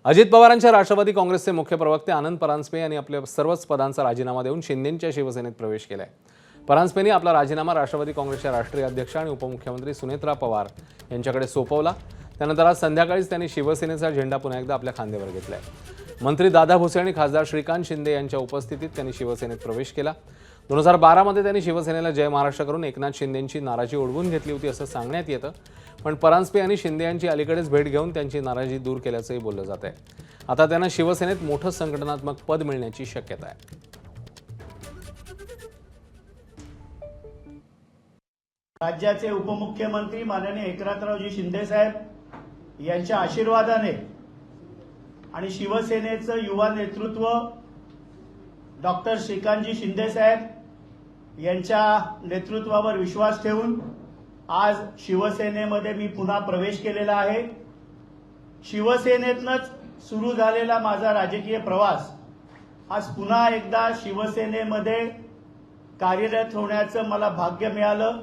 अजित पवारांच्या राष्ट्रवादी काँग्रेसचे मुख्य प्रवक्ते आनंद परांजपे यांनी आपल्या सर्वच पदांचा राजीनामा देऊन शिंदेंच्या शिवसेनेत प्रवेश केलाय। परांजपेंनी आपला राजीनामा राष्ट्रवादी काँग्रेसच्या राष्ट्रीय अध्यक्ष आणि उपमुख्यमंत्री सुनेत्रा पवार यांच्याकडे सोपवला। त्यानंतर आज संध्याकाळीच त्यांनी शिवसेनेचा झेंडा पुन्हा एकदा आपल्या खांद्यावर घेतलाय। मंत्री दादा भुसे आणि खासदार श्रीकांत शिंदे यांच्या उपस्थितीत त्यांनी शिवसेनेत प्रवेश केला। 2012 मध्ये त्यांनी शिवसेनेला जय महाराष्ट्र करून एकनाथ शिंदेंची नाराजी ओढवून घेतली होती असं सांगण्यात येतं, पण परांजपे यांनी शिंदे यांची अलीकडेच भेट घेऊन त्यांची नाराजी दूर केल्याचंही बोललं जात आहे। आता त्यांना शिवसेनेत मोठं संघटनात्मक पद मिळण्याची शक्यता आहे। राज्याचे उपमुख्यमंत्री माननीय एकनाथरावजी शिंदे साहेब यांच्या आशीर्वादाने आणि शिवसेनेचं युवा नेतृत्व डॉक्टर श्रीकांतजी शिंदे साहेब यांच्या नेतृत्वावर विश्वास ठेवून आज शिवसेनेमध्ये मी पुन्हा प्रवेश केलेला आहे। शिवसेनेतनंच सुरू झालेला माझा राजकीय प्रवास आज पुन्हा एकदा शिवसेनेमध्ये कार्यरत होण्याचं मला भाग्य मिळालं।